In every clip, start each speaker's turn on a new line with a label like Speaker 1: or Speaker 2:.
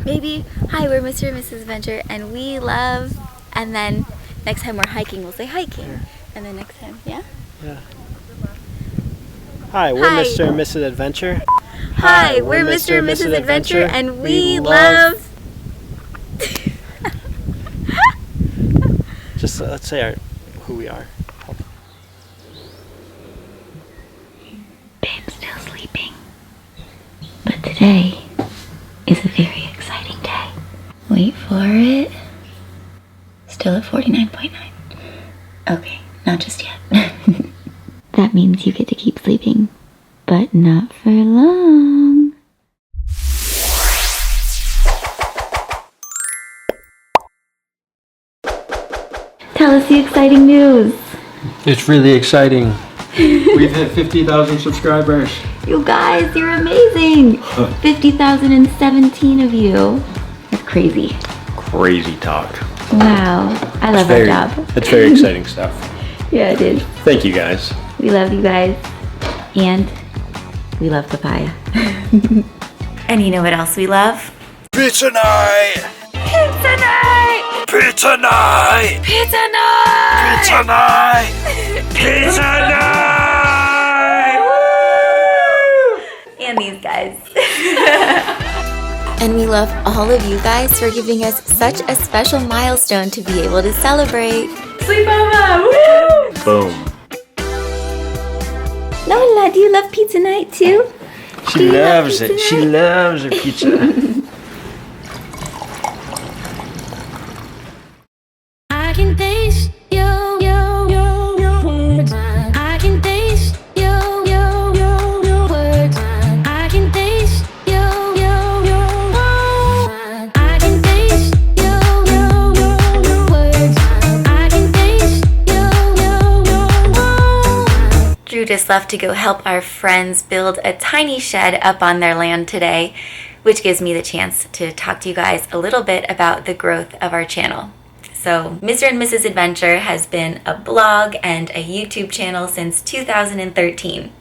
Speaker 1: Maybe, hi, we're Mr. and Mrs. Adventure, and we love, and then next time we're hiking, we'll say hiking. And then next time, yeah?
Speaker 2: Yeah. Hi, we're
Speaker 1: Hi.
Speaker 2: Mr. and Mrs. Adventure.
Speaker 1: Hi, we're Mr. and Mrs. Adventure, and we love...
Speaker 2: Just let's say who we are.
Speaker 1: Babe's still sleeping. But today is a very exciting day. Wait for it. Still at 49.9. Okay, not just yet. That means you get to keep sleeping, but not for long. Tell us the exciting news.
Speaker 2: It's really exciting. We've hit 50,000 subscribers.
Speaker 1: You guys, you're amazing. 50,017 of you. That's crazy.
Speaker 2: Crazy talk.
Speaker 1: Wow. I love our job.
Speaker 2: It's very exciting stuff.
Speaker 1: Yeah, it is.
Speaker 2: Thank you guys.
Speaker 1: We love you guys. And we love papaya. And you know what else we love?
Speaker 2: Pizza night!
Speaker 1: Pizza night!
Speaker 2: Pizza night!
Speaker 1: Pizza night!
Speaker 2: Pizza night! Pizza night!
Speaker 1: And these guys. And we love all of you guys for giving us such a special milestone to be able to celebrate. Sleepover! Woo!
Speaker 2: Boom.
Speaker 1: Lola, do you love pizza night too?
Speaker 2: She loves it. She loves her pizza.
Speaker 3: I can taste your words. I can taste your words. I can taste your I can taste your words. I can taste your
Speaker 1: Drew just left to go help our friends build a tiny shed up on their land today, which gives me the chance to talk to you guys a little bit about the growth of our channel. So, Mr. and Mrs. Adventure has been a blog and a YouTube channel since 2013.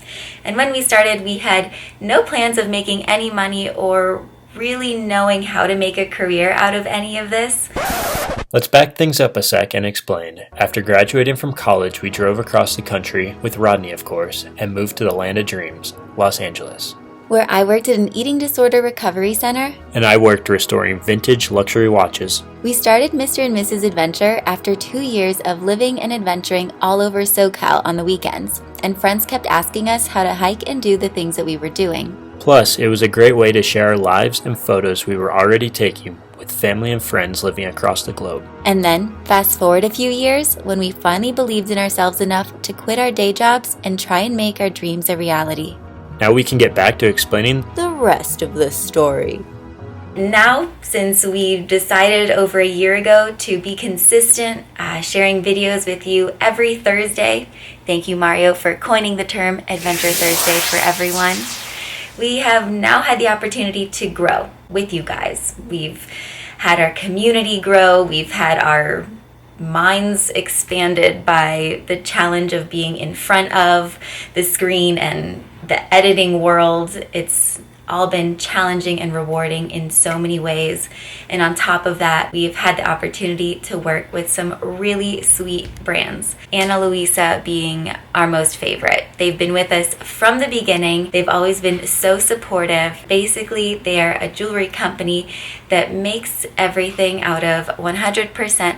Speaker 1: And when we started, we had no plans of making any money or really knowing how to make a career out of any of this.
Speaker 4: Let's back things up a sec and explain. After graduating from college, we drove across the country, with Rodney of course, and moved to the land of dreams, Los Angeles.
Speaker 1: Where I worked at an eating disorder recovery center.
Speaker 4: And I worked restoring vintage luxury watches.
Speaker 1: We started Mr. and Mrs. Adventure after 2 years of living and adventuring all over SoCal on the weekends, and friends kept asking us how to hike and do the things that we were doing.
Speaker 4: Plus, it was a great way to share our lives and photos we were already taking with family and friends living across the globe.
Speaker 1: And then, fast forward a few years, when we finally believed in ourselves enough to quit our day jobs and try and make our dreams a reality.
Speaker 4: Now we can get back to explaining
Speaker 1: The rest of the story. Now, since we've decided over a year ago to be consistent, sharing videos with you every Thursday, thank you Mario for coining the term Adventure Thursday for everyone, we have now had the opportunity to grow with you guys. We've had our community grow, we've had our minds expanded by the challenge of being in front of the screen and the editing world. It's all been challenging and rewarding in so many ways. And on top of that, we've had the opportunity to work with some really sweet brands. Ana Luisa being our most favorite. They've been with us from the beginning. They've always been so supportive. Basically, they are a jewelry company that makes everything out of 100%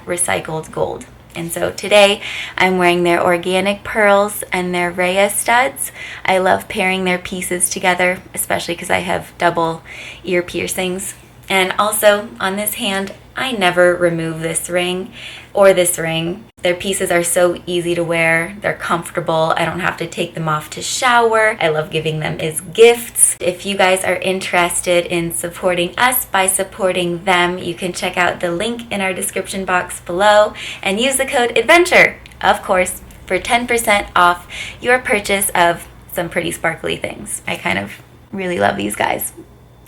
Speaker 1: recycled gold. And so today I'm wearing their organic pearls and their Rhea studs. I love pairing their pieces together, especially because I have double ear piercings. And also on this hand, I never remove this ring or this ring. Their pieces are so easy to wear. They're comfortable. I don't have to take them off to shower. I love giving them as gifts. If you guys are interested in supporting us by supporting them, you can check out the link in our description box below and use the code ADVENTURE, of course, for 10% off your purchase of some pretty sparkly things. I kind of really love these guys.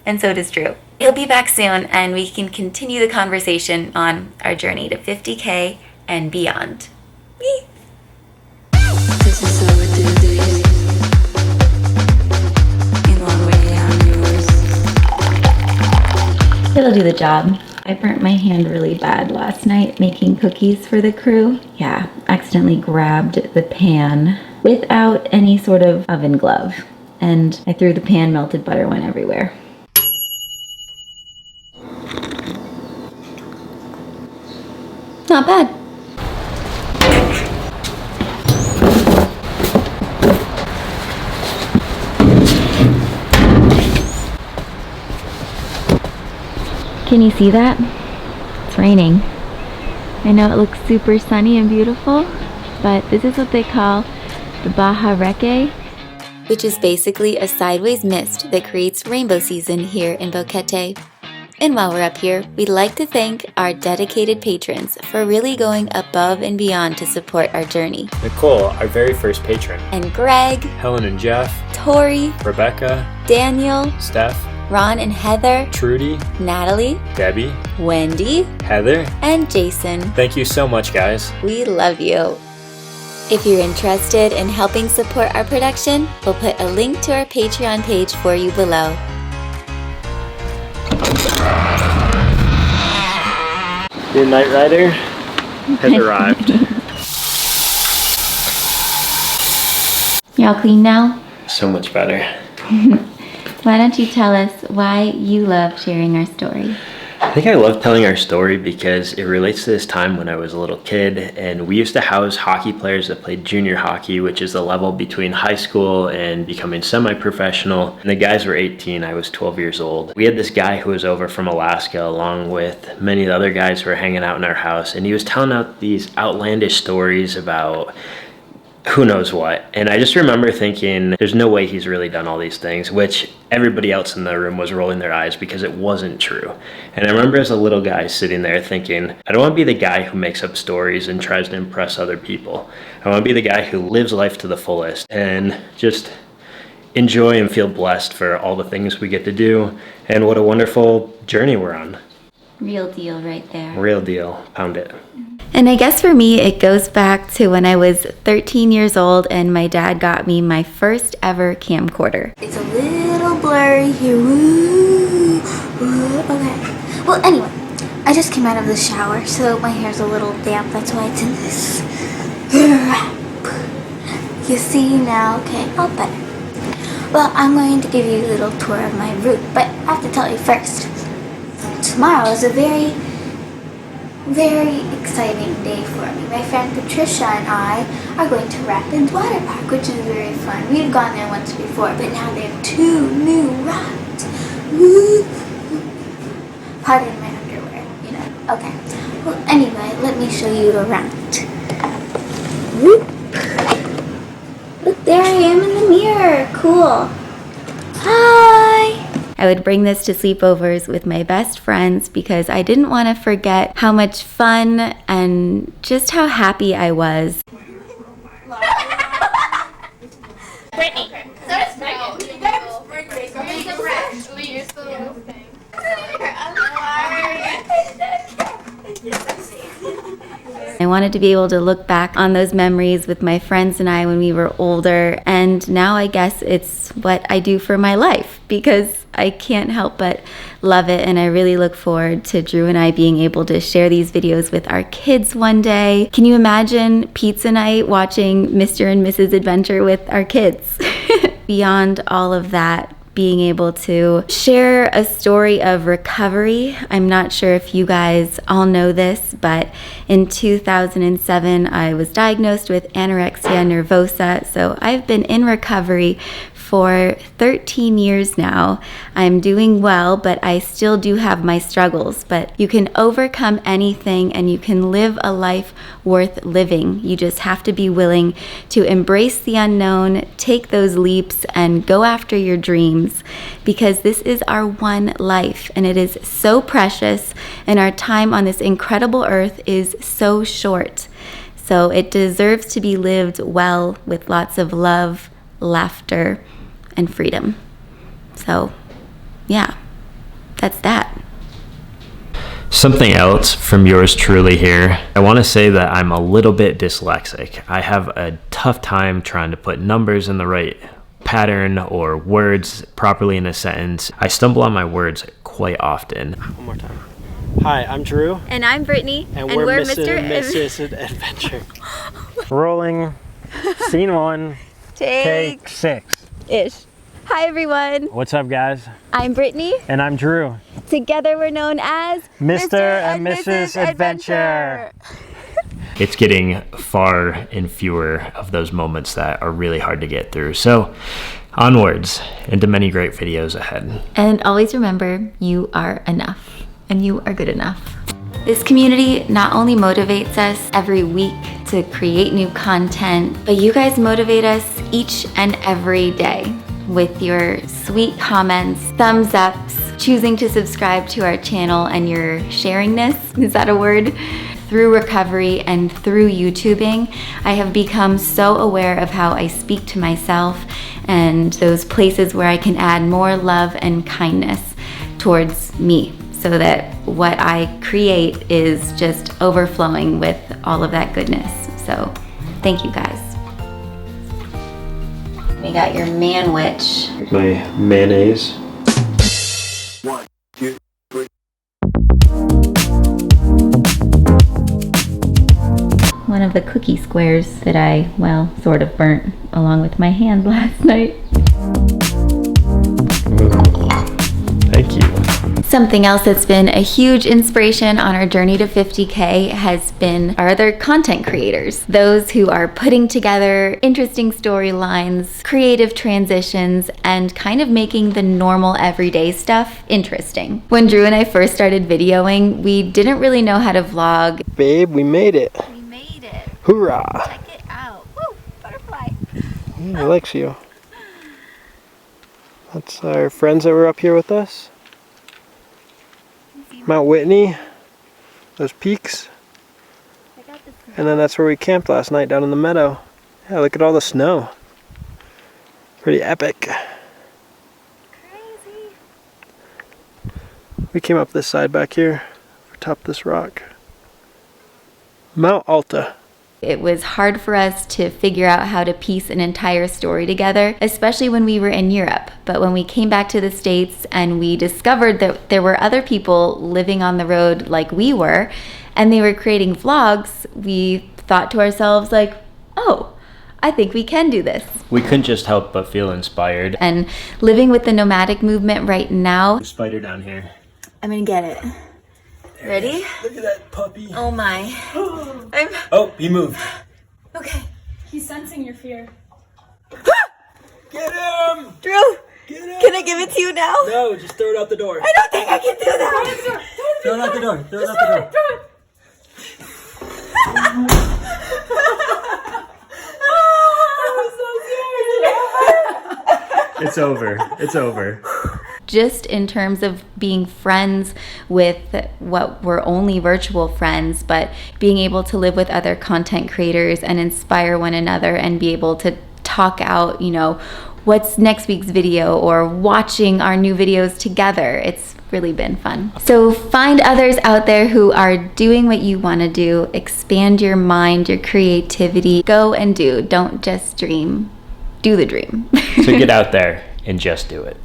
Speaker 1: And so does Drew. He'll be back soon and we can continue the conversation on our journey to 50K and beyond. Whee!
Speaker 3: This is how we do this. In one way, I'm yours.
Speaker 1: It'll do the job. I burnt my hand really bad last night making cookies for the crew. Yeah, accidentally grabbed the pan without any sort of oven glove. And I threw the pan, melted butter went everywhere. Not bad. Can you see that? It's raining. I know it looks super sunny and beautiful, but this is what they call the Baja Reque, which is basically a sideways mist that creates rainbow season here in Boquete. And while we're up here, we'd like to thank our dedicated patrons for really going above and beyond to support our journey.
Speaker 4: Nicole, our very first patron.
Speaker 1: And Greg,
Speaker 4: Helen and Jeff,
Speaker 1: Tori,
Speaker 4: Rebecca,
Speaker 1: Daniel,
Speaker 4: Steph,
Speaker 1: Ron and Heather,
Speaker 4: Trudy,
Speaker 1: Natalie,
Speaker 4: Debbie,
Speaker 1: Wendy,
Speaker 4: Heather,
Speaker 1: and Jason.
Speaker 4: Thank you so much, guys.
Speaker 1: We love you. If you're interested in helping support our production, we'll put a link to our Patreon page for you below.
Speaker 4: Your Night Rider has arrived.
Speaker 1: You all clean now?
Speaker 4: So much better.
Speaker 1: Why don't you tell us why you love sharing our story?
Speaker 4: I think I love telling our story because it relates to this time when I was a little kid, and we used to house hockey players that played junior hockey, which is the level between high school and becoming semi-professional. And the guys were 18, I was 12 years old. We had this guy who was over from Alaska along with many of the other guys who were hanging out in our house, and he was telling out these outlandish stories about who knows what. And I just remember thinking, there's no way he's really done all these things, which everybody else in the room was rolling their eyes because it wasn't true. And I remember as a little guy sitting there thinking, I don't want to be the guy who makes up stories and tries to impress other people. I want to be the guy who lives life to the fullest and just enjoy and feel blessed for all the things we get to do and what a wonderful journey we're on.
Speaker 1: Real deal right there.
Speaker 4: Real deal. Pound it.
Speaker 1: And I guess for me, it goes back to when I was 13 years old and my dad got me my first ever camcorder. It's a little blurry here. Woo. Woo. Okay. Well, anyway, I just came out of the shower, so my hair's a little damp. That's why it's in this wrap. You see now? Okay, all better. Well, I'm going to give you a little tour of my room, but I have to tell you first. Tomorrow is a very exciting day for me. My friend Patricia and I are going to Rapids Water Park, which is very fun. We've gone there once before, but now they have 2 new rides. Woo! Pardon my underwear, you know. Okay. Well, anyway, let me show you around. Whoop. Look, there I am in the mirror. Cool. Hi! I would bring this to sleepovers with my best friends because I didn't want to forget how much fun and just how happy I was.
Speaker 5: Brittany. So does Megan.
Speaker 1: I wanted to be able to look back on those memories with my friends and I when we were older, and now I guess it's what I do for my life because I can't help but love it, and I really look forward to Drew and I being able to share these videos with our kids one day. Can you imagine pizza night watching Mr. and Mrs. Adventure with our kids? Beyond all of that, being able to share a story of recovery. I'm not sure if you guys all know this, but in 2007, I was diagnosed with anorexia nervosa. So I've been in recovery for 13 years now. I'm doing well, but I still do have my struggles. But you can overcome anything and you can live a life worth living. You just have to be willing to embrace the unknown, take those leaps, and go after your dreams, because this is our one life and it is so precious, and our time on this incredible earth is so short. So it deserves to be lived well with lots of love, laughter, and freedom. So, yeah, that's that.
Speaker 4: Something else from yours truly here. I want to say that I'm a little bit dyslexic. I have a tough time trying to put numbers in the right pattern or words properly in a sentence. I stumble on my words quite often.
Speaker 2: One more time. Hi, I'm Drew.
Speaker 1: And I'm Brittany.
Speaker 2: And we're Mr. and Mrs. Adventure. Rolling. Scene 1. Take 6.
Speaker 1: Ish. Hi everyone.
Speaker 2: What's up, guys?
Speaker 1: I'm Brittany.
Speaker 2: And I'm Drew.
Speaker 1: Together we're known as
Speaker 2: Mr. and Mrs. Adventure.
Speaker 4: It's getting far and fewer of those moments that are really hard to get through. So onwards into many great videos ahead.
Speaker 1: And always remember, you are enough. And you are good enough. This community not only motivates us every week to create new content, but you guys motivate us each and every day with your sweet comments, thumbs ups, choosing to subscribe to our channel, and your sharingness, is that a word? Through recovery and through YouTubing, I have become so aware of how I speak to myself and those places where I can add more love and kindness towards me, so that what I create is just overflowing with all of that goodness. So thank you guys. We got your man-witch.
Speaker 2: My mayonnaise.
Speaker 6: 1, 2, 3.
Speaker 1: One of the cookie squares that I, well, sort of burnt along with my hand last night.
Speaker 4: Thank you.
Speaker 1: Something else that's been a huge inspiration on our journey to 50K has been our other content creators. Those who are putting together interesting storylines, creative transitions, and kind of making the normal everyday stuff interesting. When Drew and I first started videoing, we didn't really know how to vlog.
Speaker 2: Babe, we made it.
Speaker 1: We made it.
Speaker 2: Hoorah.
Speaker 1: Check it out. Woo, butterfly.
Speaker 2: He likes you. That's our friends that were up here with us. Mount Whitney, those peaks. And then that's where we camped last night, down in the meadow. Yeah, look at all the snow. Pretty epic.
Speaker 1: Crazy.
Speaker 2: We came up this side back here, atop this rock. Mount Alta.
Speaker 1: It was hard for us to figure out how to piece an entire story together, especially when we were in Europe. But when we came back to the States and we discovered that there were other people living on the road like we were, and they were creating vlogs, we thought to ourselves like, oh, I think we can do this.
Speaker 4: We couldn't just help but feel inspired.
Speaker 1: And living with the nomadic movement right now,
Speaker 4: Spider down here.
Speaker 1: I'm gonna get it. Ready?
Speaker 2: Look at that puppy.
Speaker 1: Oh my.
Speaker 2: Oh, he moved.
Speaker 1: Okay.
Speaker 5: He's sensing your fear.
Speaker 2: Get him!
Speaker 1: Drew,
Speaker 2: Get him!
Speaker 1: can I give it to you now?
Speaker 2: No, just throw it out the door.
Speaker 1: I don't think I can do that.
Speaker 2: Throw it out the door. Throw it out the door.
Speaker 4: It's over. It's over.
Speaker 1: Just in terms of being friends with what were only virtual friends, but being able to live with other content creators and inspire one another and be able to talk out, you know, what's next week's video or watching our new videos together. It's really been fun. So find others out there who are doing what you want to do. Expand your mind, your creativity. Go and do. Don't just dream. Do the dream.
Speaker 4: So get out there and just do it.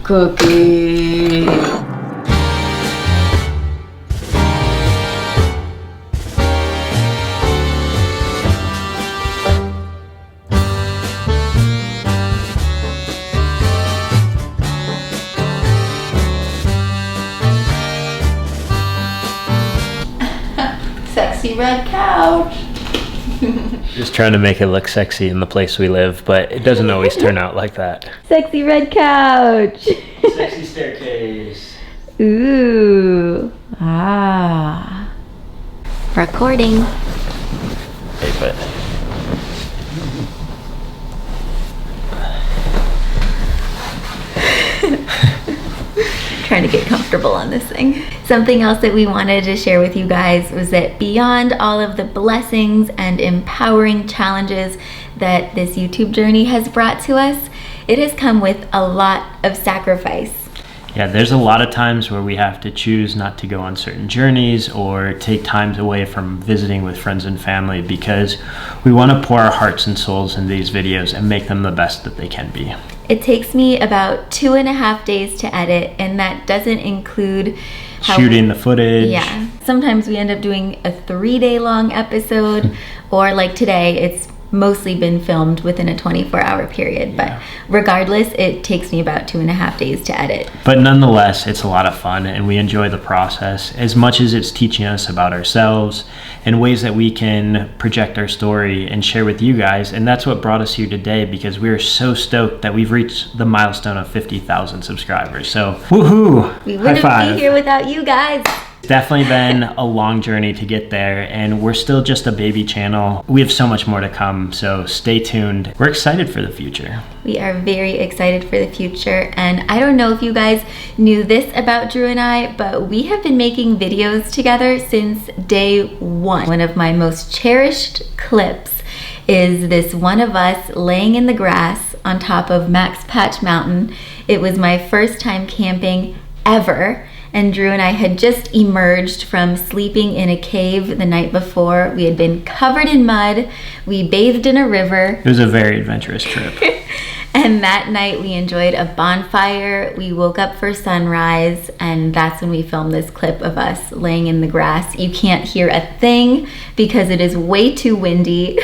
Speaker 1: Cookie. Sexy red couch.
Speaker 4: Just trying to make it look sexy in the place we live, but it doesn't always turn out like that.
Speaker 1: Sexy red couch.
Speaker 4: Sexy staircase.
Speaker 1: Ooh. Ah. Recording.
Speaker 4: Hey, but
Speaker 1: Trying to get comfortable on this thing. Something else that we wanted to share with you guys was that beyond all of the blessings and empowering challenges that this YouTube journey has brought to us, it has come with a lot of sacrifice.
Speaker 4: Yeah, there's a lot of times where we have to choose not to go on certain journeys or take times away from visiting with friends and family because we want to pour our hearts and souls in these videos and make them the best that they can be.
Speaker 1: It takes me about 2.5 days to edit, and that doesn't include
Speaker 4: shooting the footage.
Speaker 1: Yeah. Sometimes we end up doing a 3-day long episode, or like today, it's mostly been filmed within a 24-hour period.
Speaker 4: Yeah.
Speaker 1: But regardless, it takes me about 2.5 days to edit.
Speaker 4: But nonetheless, it's a lot of fun, and we enjoy the process as much as it's teaching us about ourselves and ways that we can project our story and share with you guys. And that's what brought us here today, because we are so stoked that we've reached the milestone of 50,000 subscribers. So woohoo!
Speaker 1: We wouldn't be here without you guys.
Speaker 4: It's definitely been a long journey to get there, and we're still just a baby channel. We have so much more to come, so stay tuned. We're excited for the future.
Speaker 1: We are very excited for the future, and I don't know if you guys knew this about Drew and I, but we have been making videos together since day one. One of my most cherished clips is this one of us laying in the grass on top of Max Patch Mountain. It was my first time camping ever, and Drew and I had just emerged from sleeping in a cave the night before. We had been covered in mud. We bathed in a river.
Speaker 4: It was a very adventurous trip.
Speaker 1: And that night we enjoyed a bonfire. We woke up for sunrise, and that's when we filmed this clip of us laying in the grass. You can't hear a thing because it is way too windy.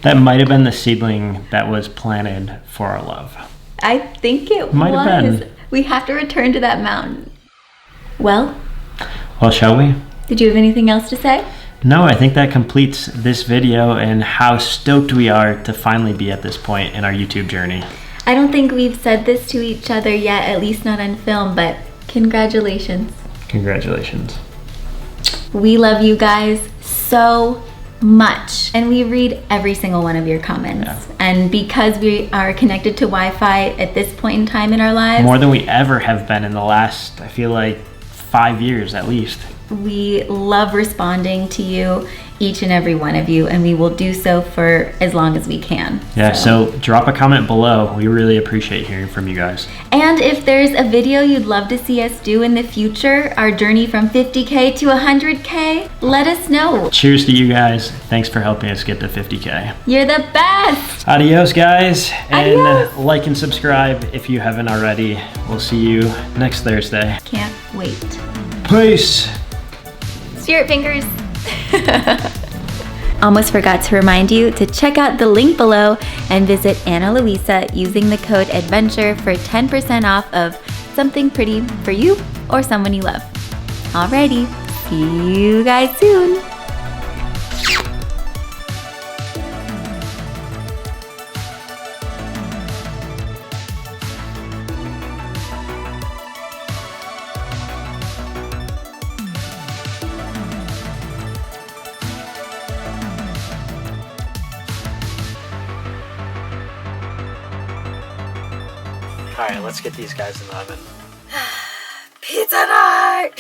Speaker 4: That might have been the seedling that was planted for our love.
Speaker 1: I think it
Speaker 4: Might
Speaker 1: was.
Speaker 4: have been.
Speaker 1: We have to return to that mountain. Well,
Speaker 4: Shall we?
Speaker 1: did you have anything else to say?
Speaker 4: No, I think that completes this video and how stoked we are to finally be at this point in our YouTube journey.
Speaker 1: I don't think we've said this to each other yet, at least not on film, but congratulations.
Speaker 4: Congratulations.
Speaker 1: We love you guys so much, and we read every single one of your comments.
Speaker 4: Yeah.
Speaker 1: And because we are connected to Wi-Fi at this point in time in our lives,
Speaker 4: More than we ever have been in the last, I feel like, 5 years at least.
Speaker 1: we love responding to you, each and every one of you, and we will do so for as long as we can.
Speaker 4: Yeah, so drop a comment below. We really appreciate hearing from you guys.
Speaker 1: And if there's a video you'd love to see us do in the future, our journey from 50K to 100K, let us know.
Speaker 4: Cheers to you guys. Thanks for helping us get to 50K.
Speaker 1: You're the best!
Speaker 4: Adios, guys. And
Speaker 1: Adios.
Speaker 4: like and subscribe if you haven't already. We'll see you next Thursday.
Speaker 1: Can't wait.
Speaker 4: Peace.
Speaker 1: Spirit fingers. Almost forgot to remind you to check out the link below and visit Ana Luisa using the code ADVENTURE for 10% off of something pretty for you or someone you love. Alrighty, see you guys soon.
Speaker 2: All right, let's get these guys in the oven.
Speaker 1: Pizza night!